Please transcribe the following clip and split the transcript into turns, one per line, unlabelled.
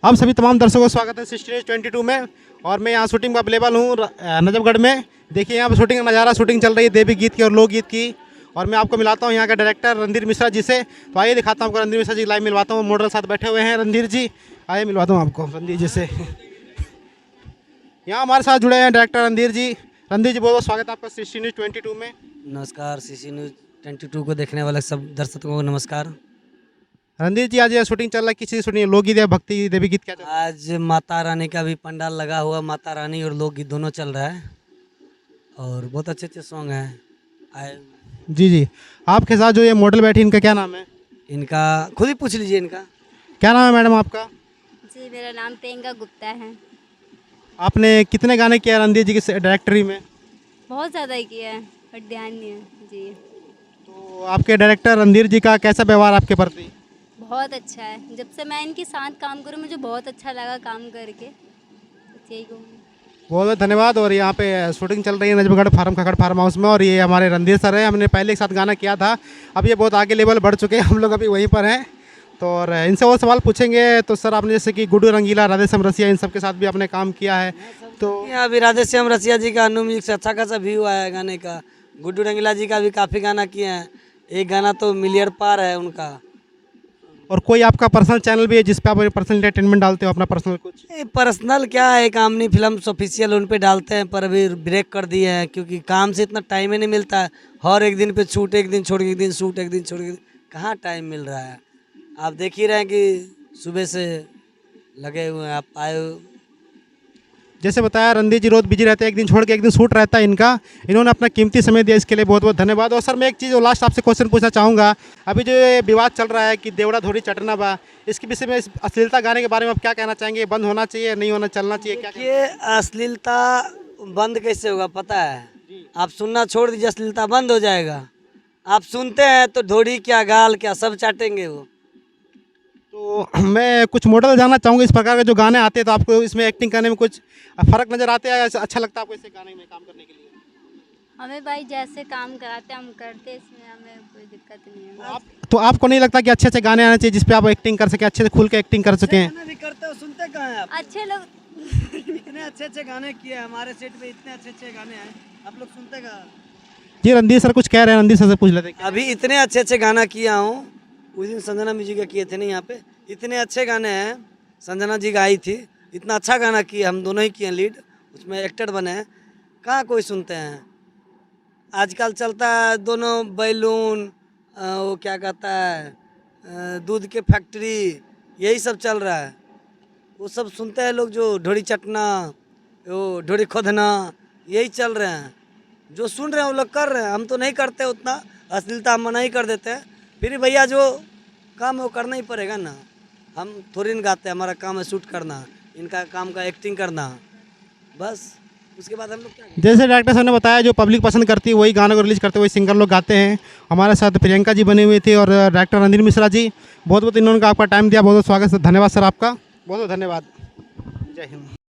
आप सभी तमाम दर्शकों का स्वागत है सिस्टी न्यूज़ 22 में। और मैं यहाँ शूटिंग में अवेलेबल हूँ नजफगढ़ में। देखिए यहाँ पर शूटिंग का नज़ारा, शूटिंग चल रही है देवी गीत की और लोकगीत की। और मैं आपको मिलाता हूँ यहाँ का डायरेक्टर रणधीर मिश्रा जी से। तो आइए दिखाता हूँ आपको रणधीर मिश्रा जी, लाइव मिलवाता हूँ। मॉडल साथ बैठे हुए हैं रणधीर जी, आइए मिलवाता हूँ आपको रणधीर जी से। यहाँ हमारे साथ जुड़े हैं डायरेक्टर रणधीर जी। रणधीर जी बहुत बहुत स्वागत है आपका सिस्टी न्यूज़ 22 में।
नमस्कार, सीसी न्यूज़ 22 को देखने वाले सब दर्शकों को नमस्कार।
रणधीर जी आज ये शूटिंग चल रहा है, किस चीज़ शूटिंग है? लोकगीत या भक्ति देवी गीत क्या चल रहा है?
आज माता रानी का भी पंडाल लगा हुआ, माता रानी और लोकगीत दोनों चल रहा है और बहुत अच्छे अच्छे सॉन्ग हैं। आए
जी जी, आपके साथ जो ये मॉडल बैठी इनका क्या नाम है?
इनका खुद ही पूछ लीजिए इनका।
क्या नाम है मैडम आपका?
जी, मेरा नाम प्रियंका गुप्ता है।
आपने कितने गाने किए रणधीर जी की डायरेक्टरी में?
बहुत ज़्यादा ही किया है पर ध्यान नहीं है जी।
तो आपके डायरेक्टर रणधीर जी का कैसा व्यवहार आपके प्रति?
बहुत अच्छा है, जब से मैं इनके साथ काम करूँ मुझे बहुत अच्छा लगा काम करके, बस यही कहूँगी।
बहुत बहुत धन्यवाद। और यहाँ पे शूटिंग चल रही है नजफगढ़ खड़ड फार्म हाउस में। और ये हमारे रणधीर सर हैं, हमने पहले एक साथ गाना किया था, अब ये बहुत आगे लेवल बढ़ चुके हैं, हम लोग अभी वहीं पर हैं। तो और इनसे और सवाल पूछेंगे। तो सर आपने जैसे कि गुड्डू रंगीला, राधेश्याम रसिया, इन सब के साथ भी आपने काम किया है, तो
यहाँ अभी राधेश्याम रसिया जी का अनु म्यूजिक से अच्छा खासा व्यू आया है गाने का। गुड्डू रंगीला जी का भी काफ़ी गाना किए हैं, एक गाना तो मिलियन पार है उनका।
और कोई आपका पर्सनल चैनल भी है जिस पे आप पर्सनल एंटरटेनमेंट डालते हो अपना पर्सनल कुछ?
पर्सनल क्या है, एक आमनी फिल्म ऑफिशियल उन पे डालते हैं, पर अभी ब्रेक कर दिए हैं क्योंकि काम से इतना टाइम ही नहीं मिलता है। हर एक दिन पे शूट, एक दिन छोड़ के एक दिन शूट, एक दिन छोड़ के कहाँ टाइम मिल रहा है। आप देख ही रहे हैं कि सुबह से लगे हुए हैं, आप आए हो।
जैसे बताया रणधीर जी रोज बिजी रहते हैं, एक दिन छोड़ के एक दिन शूट रहता है इनका। इन्होंने अपना कीमती समय दिया, इसके लिए बहुत बहुत धन्यवाद। और सर मैं एक चीज़ और लास्ट आपसे क्वेश्चन पूछना चाहूँगा। अभी जो ये विवाद चल रहा है कि देवड़ा धोरी चटना बा, इसके विषय में, इस अश्लीलता गाने के बारे में आप क्या कहना चाहेंगे? बंद होना चाहिए, नहीं होना, चलना चाहिए, क्या?
ये अश्लीलता बंद कैसे होगा पता है? आप सुनना छोड़ दीजिए, अश्लीलता बंद हो जाएगा। आप सुनते हैं तो धोड़ी क्या गाल क्या सब चाटेंगे वो।
तो मैं कुछ मॉडल जानना चाहूँगा, इस प्रकार के जो गाने आते हैं तो आपको इसमें एक्टिंग करने में कुछ फ़र्क नज़र आते हैं? अच्छा लगता है आपको ऐसे गाने में काम करने के लिए?
हमें भाई जैसे काम कराते हैं हम करते हैं, इसमें हमें कोई दिक्कत नहीं है।
तो आपको नहीं लगता कि अच्छे अच्छे गाने आने चाहिए जिस पे आप एक्टिंग कर सकें, अच्छे से खुल के एक्टिंग कर सकें?
भी करते हो, सुनते कहाँ हैं आप?
अच्छे लोग
इतने अच्छे अच्छे गाने किए हैं हमारे सेट पे, इतने अच्छे अच्छे गाने हैं, आप लोग सुनते कहाँ?
जी रणधीर सर कुछ कह रहे हैं, रणधीर सर से पूछ लेते हैं।
अभी इतने अच्छे अच्छे गाना किया हूँ, उस दिन संजना म्यूजिक का किए थे नहीं यहाँ पे। इतने अच्छे गाने हैं, संजना जी गाई थी, इतना अच्छा गाना किया, हम दोनों ही किए लीड, उसमें एक्टर बने हैं। कहाँ कोई सुनते हैं? आजकल चलता है दोनों बैलून, वो क्या कहता है, दूध के फैक्ट्री, यही सब चल रहा है। वो सब सुनते हैं लोग, जो ढोड़ी चटना, वो ढोड़ी खोदना, यही चल रहे हैं। जो सुन रहे हैं वो लोग कर रहे हैं, हम तो नहीं करते उतना। अश्लीलता हम मना ही कर देते हैं, फिर भैया जो काम है वो करना ही पड़ेगा ना। हम थोड़ी न गाते हैं, हमारा काम है शूट करना, इनका काम का एक्टिंग करना, बस उसके बाद हम लोग क्या करें?
जैसे डायरेक्टर साहब ने बताया जो पब्लिक पसंद करती है वही गानों को रिलीज करते, वही सिंगर लोग गाते हैं। हमारे साथ प्रियंका जी बनी हुई थी और डायरेक्टर रणधीर मिश्रा जी। बहुत बहुत इन्होंने आपका टाइम दिया, बहुत बहुत स्वागत, धन्यवाद सर आपका, बहुत बहुत धन्यवाद। जय हिंद।